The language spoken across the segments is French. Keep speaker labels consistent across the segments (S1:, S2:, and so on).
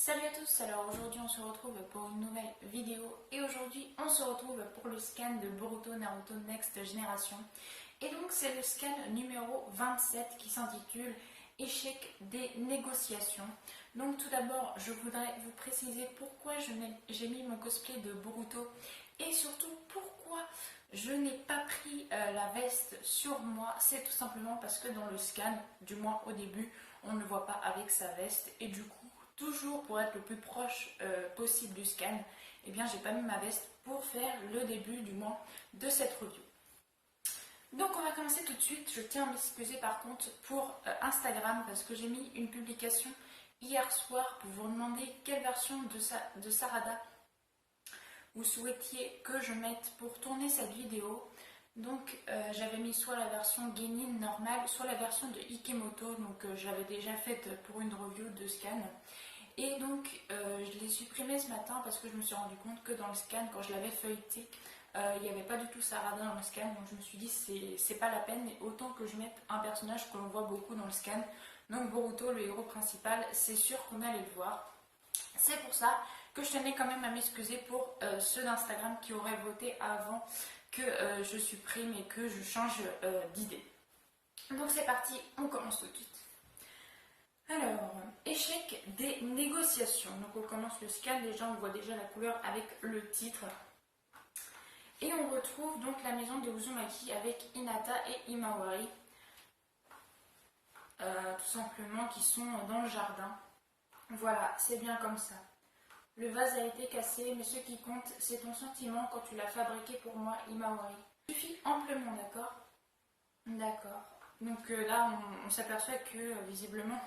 S1: Salut à tous, alors aujourd'hui on se retrouve pour une nouvelle vidéo et aujourd'hui on se retrouve pour le scan de Boruto Naruto Next Generation et donc c'est le scan numéro 27 qui s'intitule Échec des négociations. Donc tout d'abord je voudrais vous préciser pourquoi j'ai mis mon cosplay de Boruto et surtout pourquoi je n'ai pas pris la veste sur moi. C'est tout simplement parce que dans le scan, du moins au début, on ne le voit pas avec sa veste et du coup toujours pour être le plus proche possible du scan, eh bien j'ai pas mis ma veste pour faire le début du moins de cette review. Donc on va commencer tout de suite. Je tiens à m'excuser par contre pour Instagram parce que j'ai mis une publication hier soir pour vous demander quelle version de Sarada vous souhaitiez que je mette pour tourner cette vidéo. Donc j'avais mis soit la version Genin normale, soit la version de Ikemoto, donc j'avais déjà faite pour une review de scan. Et donc je l'ai supprimé ce matin parce que je me suis rendu compte que dans le scan, quand je l'avais feuilleté, il n'y avait pas du tout Sarada dans le scan. Donc je me suis dit c'est pas la peine, autant que je mette un personnage que l'on voit beaucoup dans le scan. Donc Boruto, le héros principal, c'est sûr qu'on allait le voir. C'est pour ça que je tenais quand même à m'excuser pour ceux d'Instagram qui auraient voté avant que je supprime et que je change d'idée. Donc c'est parti, on commence tout de suite. Alors, échec des négociations. Donc on commence le scan, déjà on voit déjà la couleur avec le titre. Et on retrouve donc la maison de Uzumaki avec Hinata et Himawari. Tout simplement qui sont dans le jardin. Voilà, c'est bien comme ça. Le vase a été cassé, mais ce qui compte, c'est ton sentiment quand tu l'as fabriqué pour moi, Himawari. Suffit amplement, d'accord? D'accord. Donc là, on s'aperçoit que visiblement,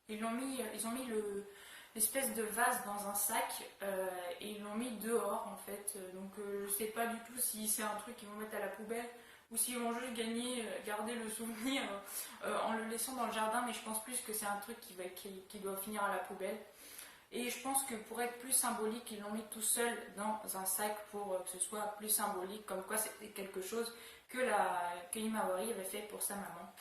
S1: ils ont mis l'espèce de vase dans un sac et ils l'ont mis dehors en fait. Donc je sais pas du tout si c'est un truc qu'ils vont mettre à la poubelle ou s'ils vont juste garder le souvenir en le laissant dans le jardin, mais je pense plus que c'est un truc qui doit finir à la poubelle. Et je pense que pour être plus symbolique, ils l'ont mis tout seul dans un sac pour que ce soit plus symbolique, comme quoi c'était quelque chose que Himawari avait fait pour sa maman.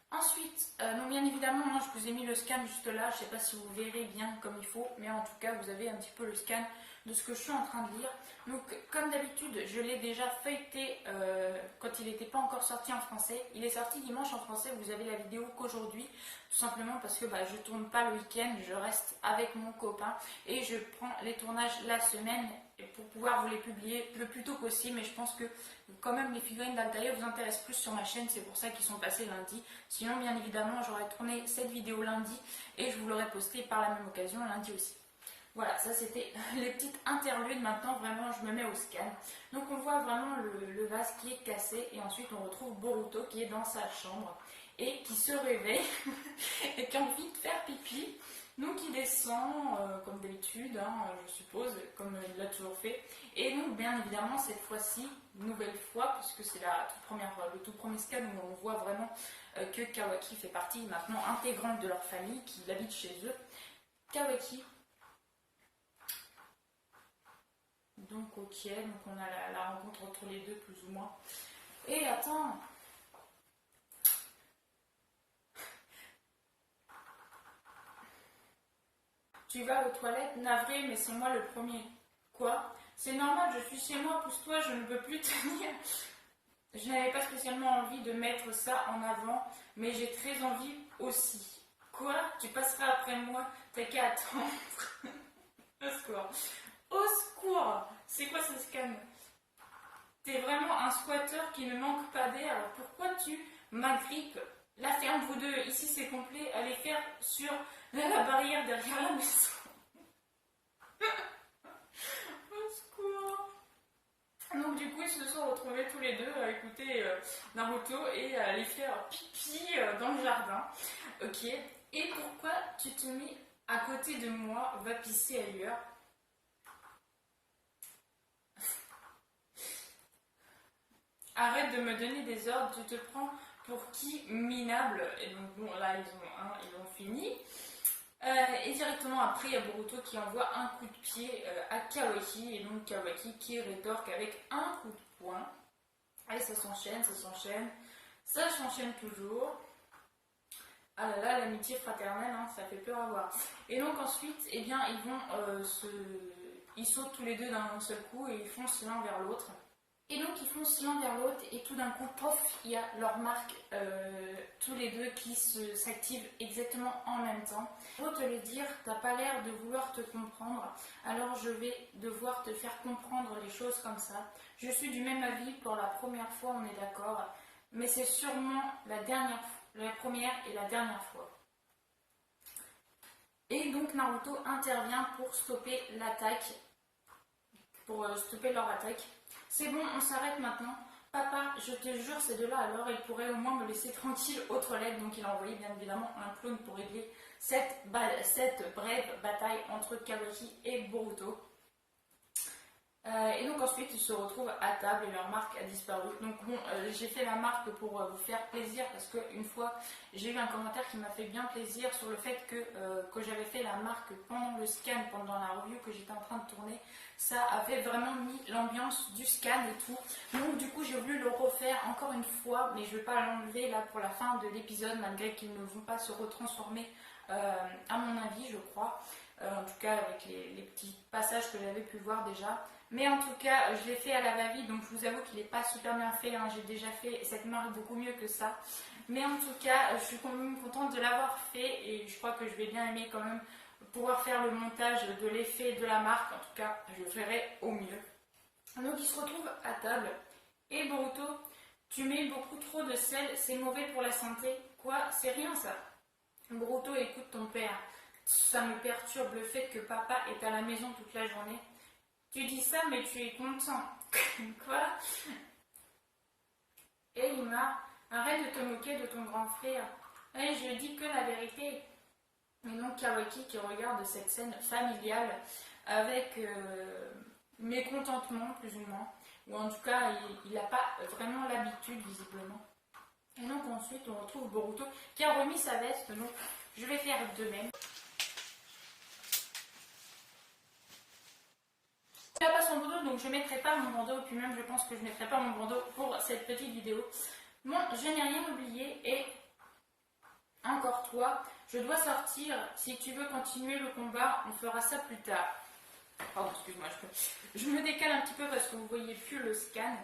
S1: Ensuite, donc bien évidemment, moi je vous ai mis le scan juste là, je ne sais pas si vous verrez bien comme il faut, mais en tout cas vous avez un petit peu le scan de ce que je suis en train de lire. Donc comme d'habitude, je l'ai déjà feuilleté quand il n'était pas encore sorti en français. Il est sorti dimanche en français, vous avez la vidéo qu'aujourd'hui, tout simplement parce que je tourne pas le week-end, je reste avec mon copain et je prends les tournages la semaine pour pouvoir vous les publier le plus tôt possible. Mais je pense que quand même les figurines d'Altaïr vous intéressent plus sur ma chaîne, c'est pour ça qu'ils sont passés lundi. Sinon bien évidemment j'aurais tourné cette vidéo lundi et je vous l'aurais postée par la même occasion lundi aussi. Voilà, ça c'était les petites interludes. Maintenant vraiment je me mets au scan. Donc on voit vraiment le vase qui est cassé et ensuite on retrouve Boruto qui est dans sa chambre et qui se réveille et qui a envie de faire pipi. Donc il descend comme d'habitude, je suppose, comme il l'a toujours fait. Et donc bien évidemment cette fois-ci, nouvelle fois, puisque c'est le tout premier scan où on voit vraiment que Kawaki fait partie maintenant intégrante de leur famille, qui habite chez eux. Kawaki. Donc ok, donc on a la rencontre entre les deux plus ou moins. Et attends. Tu vas aux toilettes, navré, mais c'est moi le premier. Quoi? C'est normal, je suis chez moi, pousse-toi, je ne peux plus tenir. Je n'avais pas spécialement envie de mettre ça en avant, mais j'ai très envie aussi. Quoi? Tu passeras après moi, t'as qu'à attendre. Au secours. Au secours! C'est quoi ce scan? T'es vraiment un squatter qui ne manque pas d'air, alors pourquoi tu m'agrippes? Là, ferme vous deux, ici c'est complet, allez faire sur la barrière derrière la maison. Au secours. Donc du coup, ils se sont retrouvés tous les deux à écouter Naruto et à aller faire pipi dans le jardin. Ok. Et pourquoi tu te mets à côté de moi, va pisser ailleurs? Arrête de me donner des ordres, tu te prends pour qui? Minable. Et donc bon, là ils ont fini. Et directement après, il y a Boruto qui envoie un coup de pied à Kawaki. Et donc Kawaki qui rétorque avec un coup de poing. Et ça s'enchaîne, ça s'enchaîne. Ça s'enchaîne toujours. Ah là là, l'amitié fraternelle, hein, ça fait peur à voir. Et donc ensuite, eh bien, ils sautent tous les deux d'un seul coup et ils foncent l'un vers l'autre. Et donc ils foncent l'un vers l'autre et tout d'un coup, pof, il y a leur marque, tous les deux qui s'activent exactement en même temps. Pour te le dire, t'as pas l'air de vouloir te comprendre, alors je vais devoir te faire comprendre les choses comme ça. Je suis du même avis pour la première fois, on est d'accord, mais c'est sûrement la première et la dernière fois. Et donc Naruto intervient pour stopper l'attaque, pour stopper leur attaque. C'est bon, on s'arrête maintenant. Papa, je te jure, ces deux-là, alors ils pourraient au moins me laisser tranquille aux toilettes. Donc il a envoyé bien évidemment un clone pour régler cette brève bataille entre Kawaki et Boruto. Et donc ensuite ils se retrouvent à table et leur marque a disparu. Donc bon, j'ai fait la marque pour vous faire plaisir parce qu'une fois j'ai eu un commentaire qui m'a fait bien plaisir sur le fait que j'avais fait la marque pendant le scan, pendant la review que j'étais en train de tourner. Ça avait vraiment mis l'ambiance du scan et tout. Donc du coup j'ai voulu le refaire encore une fois, mais je ne vais pas l'enlever là pour la fin de l'épisode malgré qu'ils ne vont pas se retransformer à mon avis je crois. En tout cas avec les petits passages que j'avais pu voir déjà. Mais en tout cas, je l'ai fait à la va-vite, donc je vous avoue qu'il n'est pas super bien fait. Hein. J'ai déjà fait cette marque beaucoup mieux que ça. Mais en tout cas, je suis quand même contente de l'avoir fait et je crois que je vais bien aimer quand même pouvoir faire le montage de l'effet de la marque. En tout cas, je le ferai au mieux. Donc, ils se retrouvent à table. Et Boruto, tu mets beaucoup trop de sel, c'est mauvais pour la santé. Quoi? C'est rien ça. Boruto, écoute ton père. Ça me perturbe le fait que papa est à la maison toute la journée. Tu dis ça, mais tu es content. Quoi? Et Lima, arrête de te moquer de ton grand frère. Et je dis que la vérité. Et donc Kawaki qui regarde cette scène familiale avec mécontentement, plus ou moins. Ou en tout cas, il n'a pas vraiment l'habitude, visiblement. Et donc ensuite, on retrouve Boruto qui a remis sa veste. Donc je vais faire de même. Je n'ai pas son bandeau, donc je ne mettrai pas mon bandeau, puis même je pense que je ne mettrai pas mon bandeau pour cette petite vidéo. Bon, je n'ai rien oublié et encore toi, je dois sortir. Si tu veux continuer le combat, on fera ça plus tard. Pardon, excuse-moi, je me décale un petit peu parce que vous ne voyez plus le scan.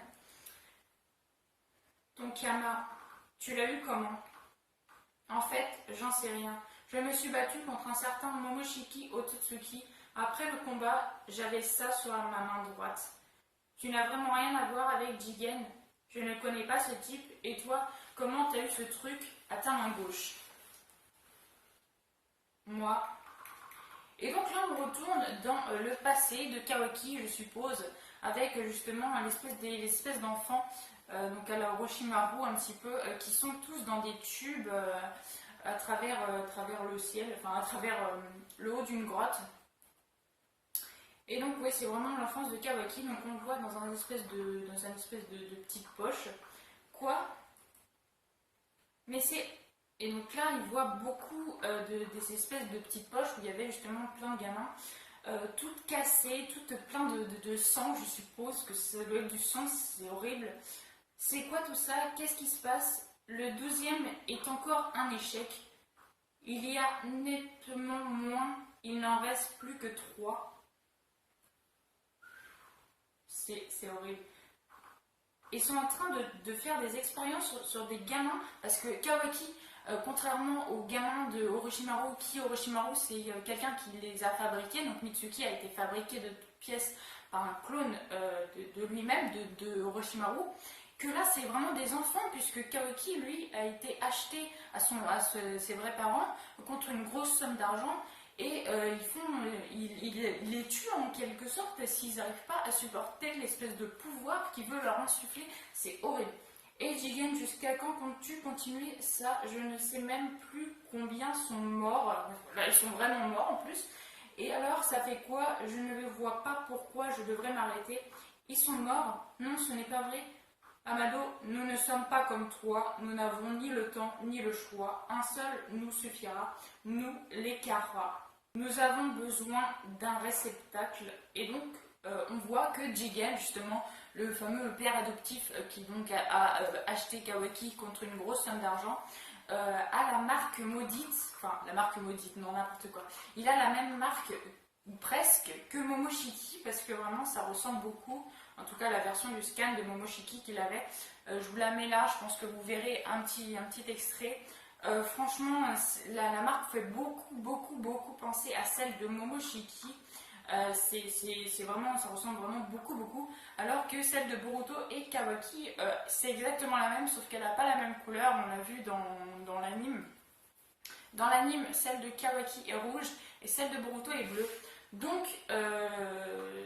S1: Donc Yama, tu l'as eu comment? En fait, j'en sais rien. Je me suis battue contre un certain Momoshiki Otsutsuki. Après le combat, j'avais ça sur ma main droite. Tu n'as vraiment rien à voir avec Jigen. Je ne connais pas ce type. Et toi, comment t'as eu ce truc à ta main gauche? Moi. Et donc là, on retourne dans le passé de Kawaki, je suppose, avec justement l'espèce d'enfants, donc à la Orochimaru un petit peu, qui sont tous dans des tubes à travers le ciel, enfin à travers le haut d'une grotte. Et donc oui, c'est vraiment l'enfance de Kawaki, donc on le voit dans une espèce de petite poche. Quoi? Mais c'est... Et donc là, il voit beaucoup des espèces de petites poches où il y avait justement plein de gamins, toutes cassées, toutes plein de sang, je suppose que ça doit être du sang, c'est horrible. C'est quoi tout ça? Qu'est-ce qui se passe? Le 12e est encore un échec. Il y a nettement moins, il n'en reste plus que 3. C'est horrible. Ils sont en train de faire des expériences sur des gamins, parce que Kawaki, contrairement aux gamins de Orochimaru, c'est quelqu'un qui les a fabriqués, donc Mitsuki a été fabriqué de toutes pièces par un clone de lui-même, de Orochimaru, que là c'est vraiment des enfants, puisque Kawaki, lui, a été acheté à ses vrais parents contre une grosse somme d'argent, et ils les tuent en quelque sorte s'ils n'arrivent pas à supporter l'espèce de pouvoir qui veut leur insuffler. C'est horrible. Et Jigen, jusqu'à quand comptes-tu continuer ça? Je ne sais même plus combien sont morts. Là, ils sont vraiment morts en plus. Et alors, ça fait quoi? Je ne vois pas pourquoi je devrais m'arrêter. Ils sont morts? Non, ce n'est pas vrai. Amado, nous ne sommes pas comme toi, nous n'avons ni le temps ni le choix, un seul nous suffira, nous les Kara. Nous avons besoin d'un réceptacle et donc on voit que Jigen, justement, le fameux père adoptif qui donc a acheté Kawaki contre une grosse somme d'argent, a la marque maudite, enfin la marque maudite, non n'importe quoi. Il a la même marque, ou presque, que Momoshiki, parce que vraiment ça ressemble beaucoup, en tout cas la version du scan de Momoshiki qu'il avait. Je vous la mets là, je pense que vous verrez un petit extrait. Franchement, la marque fait beaucoup penser à celle de Momoshiki. C'est vraiment, ça ressemble vraiment beaucoup, alors que celle de Boruto et Kawaki, c'est exactement la même, sauf qu'elle n'a pas la même couleur. On l'a vu dans l'anime. Dans l'anime, celle de Kawaki est rouge et celle de Boruto est bleue. Donc,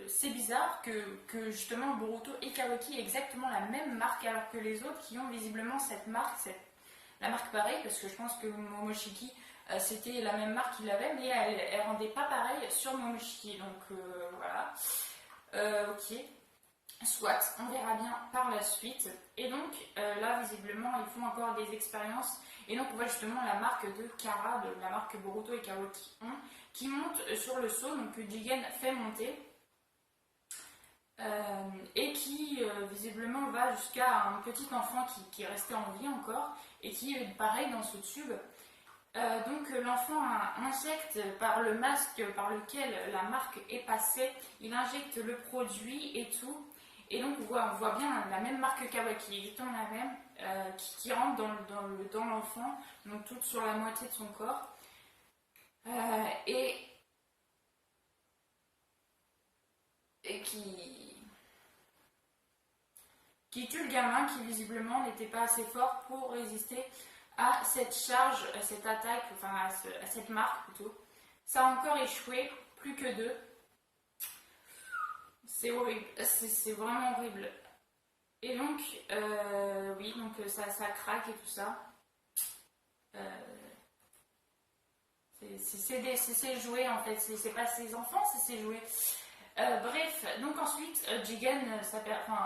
S1: c'est bizarre que justement Boruto et Kawaki aient exactement la même marque, alors que les autres qui ont visiblement cette marque, la marque pareille, parce que je pense que Momoshiki, c'était la même marque qu'il avait, mais elle rendait pas pareil sur Momoshiki. Donc voilà. Ok. Soit, on verra bien par la suite. Et donc là, visiblement, ils font encore des expériences. Et donc, on voit justement la marque de Kara, de la marque Boruto et Kawaki ont, qui monte sur le seau, donc que Jigen fait monter. Et qui visiblement va jusqu'à un petit enfant qui est resté en vie encore, et qui est pareil dans ce tube. Donc l'enfant injecte par le masque par lequel la marque est passée, il injecte le produit et tout. Et donc on voit bien la même marque Kawaki, exactement la même, qui rentre dans l'enfant, donc toute sur la moitié de son corps. Et qui tue le gamin qui visiblement n'était pas assez fort pour résister à cette charge, à cette attaque, enfin à cette marque plutôt. Ça a encore échoué, plus que 2. C'est horrible, c'est vraiment horrible. Et donc, oui, donc ça craque et tout ça. C'est ses jouets en fait, c'est pas ses enfants, c'est ses jouets. Bref, donc ensuite,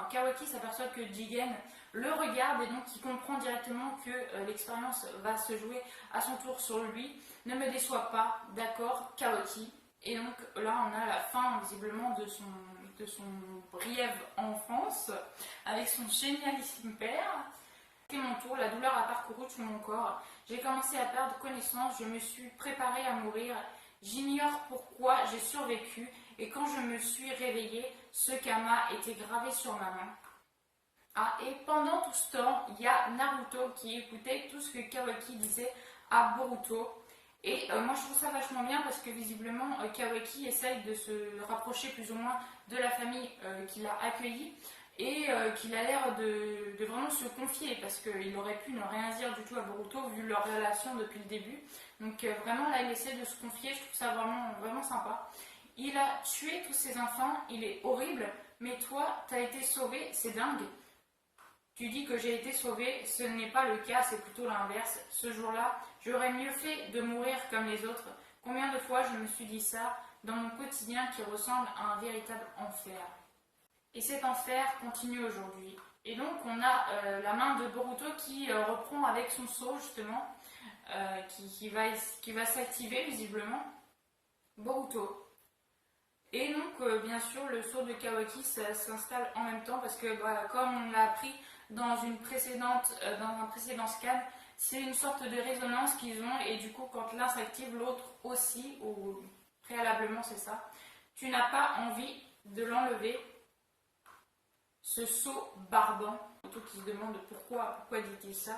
S1: Kawaki s'aperçoit que Jigen le regarde et donc il comprend directement que l'expérience va se jouer à son tour sur lui. Ne me déçois pas, d'accord, Kawaki. Et donc là, on a la fin visiblement de son brève enfance avec son génialissime père. C'est mon tour, la douleur a parcouru tout mon corps. J'ai commencé à perdre connaissance, je me suis préparée à mourir. J'ignore pourquoi j'ai survécu. Et quand je me suis réveillée, ce kama était gravé sur ma main. Ah, et pendant tout ce temps, il y a Naruto qui écoutait tout ce que Kawaki disait à Boruto. Et moi je trouve ça vachement bien parce que visiblement Kawaki essaye de se rapprocher plus ou moins de la famille qu'il a accueillie et qu'il a l'air de vraiment se confier parce qu'il aurait pu ne rien dire du tout à Boruto vu leur relation depuis le début. Donc vraiment là il essaie de se confier, je trouve ça vraiment sympa. Il a tué tous ses enfants, il est horrible, mais toi, t'as été sauvé, c'est dingue. Tu dis que j'ai été sauvé, ce n'est pas le cas, c'est plutôt l'inverse. Ce jour-là, j'aurais mieux fait de mourir comme les autres. Combien de fois je me suis dit ça dans mon quotidien qui ressemble à un véritable enfer. Et cet enfer continue aujourd'hui. Et donc on a la main de Boruto qui reprend avec son seau justement, qui va s'activer visiblement. Boruto. Et donc, bien sûr, le saut de Kawaki s'installe en même temps parce que, comme on l'a appris dans un précédent scan, c'est une sorte de résonance qu'ils ont et du coup, quand l'un s'active, l'autre aussi, ou préalablement, c'est ça. Tu n'as pas envie de l'enlever, ce saut barbant. Tout qui se demande pourquoi dit-il ça.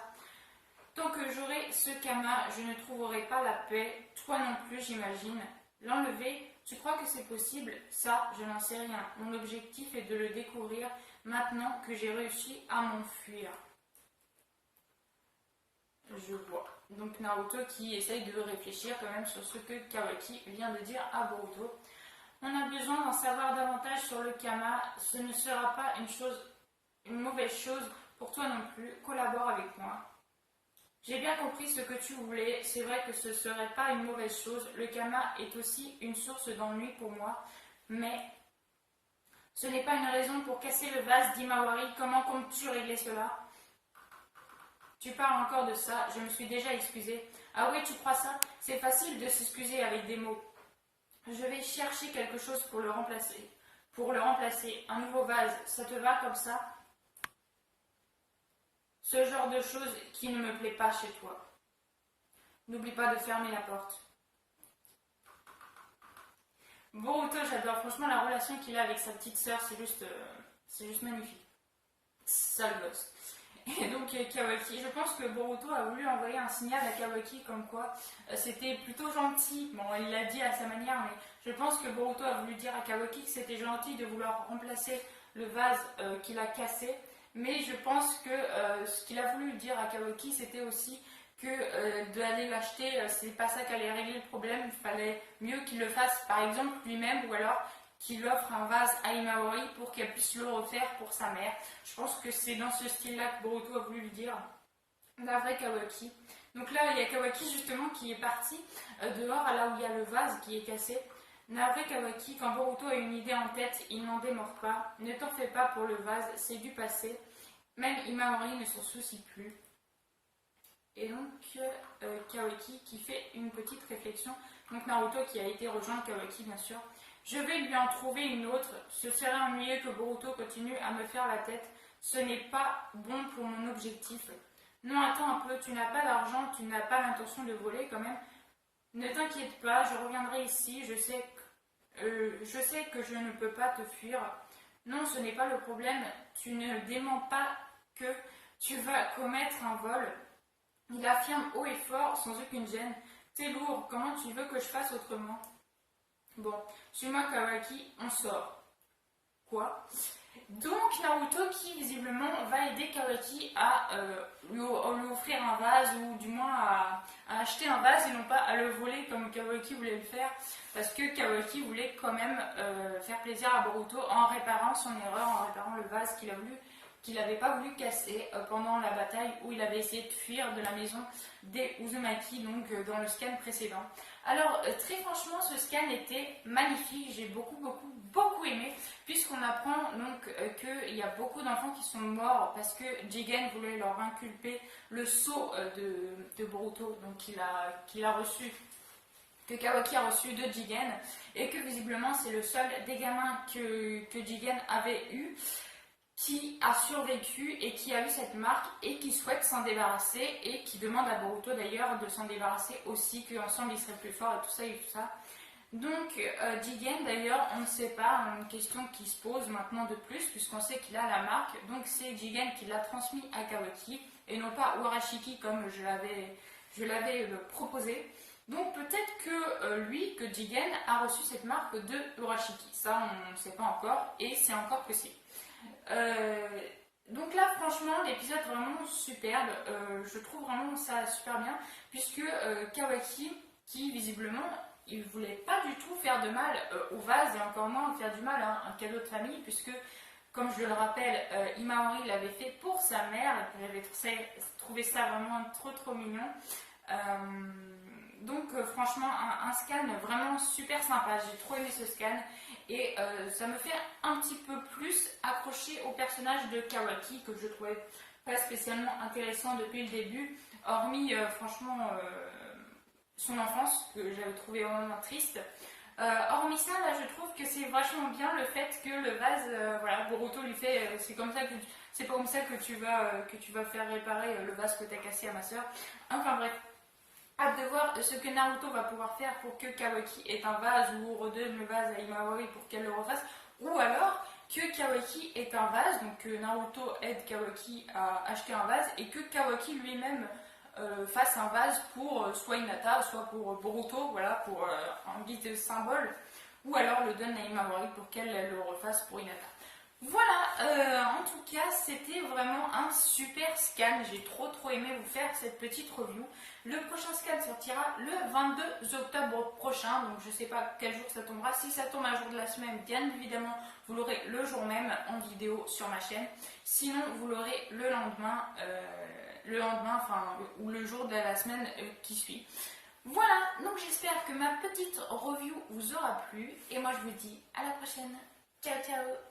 S1: Tant que j'aurai ce kama, je ne trouverai pas la paix, toi non plus, j'imagine. L'enlever, tu crois que c'est possible? Ça, je n'en sais rien. Mon objectif est de le découvrir maintenant que j'ai réussi à m'enfuir. Je vois. Donc Naruto qui essaye de réfléchir quand même sur ce que Kawaki vient de dire à Boruto. On a besoin d'en savoir davantage sur le kama. Ce ne sera pas une mauvaise chose pour toi non plus. Collabore avec moi. J'ai bien compris ce que tu voulais, c'est vrai que ce ne serait pas une mauvaise chose, le kama est aussi une source d'ennui pour moi, mais ce n'est pas une raison pour casser le vase d'Imawari, comment comptes-tu régler cela? Tu parles encore de ça, je me suis déjà excusée. Ah oui, tu crois ça? C'est facile de s'excuser avec des mots. Je vais chercher quelque chose pour le remplacer. Un nouveau vase, ça te va comme ça? Ce genre de choses qui ne me plaît pas chez toi. N'oublie pas de fermer la porte. Boruto, j'adore. Franchement, la relation qu'il a avec sa petite sœur, c'est juste magnifique. Sale gosse. Et donc Kawaki, je pense que Boruto a voulu envoyer un signal à Kawaki comme quoi c'était plutôt gentil. Bon, il l'a dit à sa manière, mais je pense que Boruto a voulu dire à Kawaki que c'était gentil de vouloir remplacer le vase qu'il a cassé. Mais je pense que ce qu'il a voulu dire à Kawaki, c'était aussi que d'aller l'acheter, c'est pas ça qui allait régler le problème. Il fallait mieux qu'il le fasse par exemple lui-même ou alors qu'il offre un vase à Imaori pour qu'elle puisse le refaire pour sa mère. Je pense que c'est dans ce style-là que Boruto a voulu lui dire. Navré Kawaki. Donc là, il y a Kawaki justement qui est parti dehors, là où il y a le vase qui est cassé. Navré Kawaki, quand Boruto a une idée en tête, il n'en démord pas. Ne t'en fais pas pour le vase, c'est du passé. Même Imaori ne s'en soucie plus. Et donc Kawaki qui fait une petite réflexion. Donc Naruto qui a été rejoint Kawaki bien sûr. Je vais lui en trouver une autre. Ce serait ennuyeux que Boruto continue à me faire la tête. Ce n'est pas bon pour mon objectif. Non, attends un peu, tu n'as pas d'argent, tu n'as pas l'intention de voler quand même. Ne t'inquiète pas, je reviendrai ici, je sais que je ne peux pas te fuir. Non, ce n'est pas le problème, tu ne démens pas que tu vas commettre un vol. Il affirme haut et fort, sans aucune gêne. T'es lourd, comment tu veux que je fasse autrement? Bon, suis-moi Kawaki, on sort. Quoi? Donc Naruto qui visiblement va aider Kawaki à lui offrir un vase ou du moins à acheter un vase et non pas à le voler comme Kawaki voulait le faire parce que Kawaki voulait quand même faire plaisir à Boruto en réparant son erreur, en réparant le vase qu'il n'avait pas voulu casser pendant la bataille où il avait essayé de fuir de la maison des Uzumaki, donc dans le scan précédent. Alors très franchement ce scan était magnifique, j'ai beaucoup aimé puisqu'on apprend donc qu'il y a beaucoup d'enfants qui sont morts parce que Jigen voulait leur inculper le sceau de Boruto, donc qu'il a reçu, que Kawaki a reçu de Jigen et que visiblement c'est le seul des gamins que Jigen avait eu qui a survécu et qui a eu cette marque et qui souhaite s'en débarrasser et qui demande à Boruto d'ailleurs de s'en débarrasser aussi, qu'ensemble ils seraient plus forts et tout ça et tout ça. Donc Jigen d'ailleurs on ne sait pas, une question qui se pose maintenant de plus puisqu'on sait qu'il a la marque, donc c'est Jigen qui l'a transmis à Kawaki et non pas Urashiki comme je l'avais proposé. Donc peut-être que lui, que Jigen a reçu cette marque de Urashiki, ça on ne sait pas encore et c'est encore possible. Donc là franchement l'épisode vraiment superbe, je trouve vraiment ça super bien puisque Kawaki qui visiblement il voulait pas du tout faire de mal au vase et encore moins faire du mal à un cadeau de famille puisque comme je le rappelle Imaori l'avait fait pour sa mère et j'avais trouvé ça vraiment trop mignon. Donc franchement un scan vraiment super sympa, j'ai trop aimé ce scan et ça me fait un petit peu plus accrocher au personnage de Kawaki que je trouvais pas spécialement intéressant depuis le début, hormis franchement son enfance que j'avais trouvé vraiment triste. Hormis ça, là je trouve que c'est vachement bien le fait que le vase, voilà, Boruto lui fait, c'est pas comme ça que tu vas faire réparer le vase que tu as cassé à ma soeur. Enfin bref. Hâte de voir ce que Naruto va pouvoir faire pour que Kawaki ait un vase ou redonne le vase à Imaori pour qu'elle le refasse, ou alors que Kawaki ait un vase, donc que Naruto aide Kawaki à acheter un vase et que Kawaki lui-même fasse un vase pour soit Hinata, soit pour Boruto, voilà, pour un guide symbole, ou alors le donne à Imaori pour qu'elle le refasse pour Hinata. Voilà, en tout cas, c'était vraiment un super scan. J'ai trop aimé vous faire cette petite review. Le prochain scan sortira le 22 octobre prochain, donc je ne sais pas quel jour ça tombera. Si ça tombe un jour de la semaine, bien évidemment, vous l'aurez le jour même en vidéo sur ma chaîne. Sinon, vous l'aurez le lendemain, ou le jour de la semaine qui suit. Voilà, donc j'espère que ma petite review vous aura plu. Et moi, je vous dis à la prochaine. Ciao, ciao!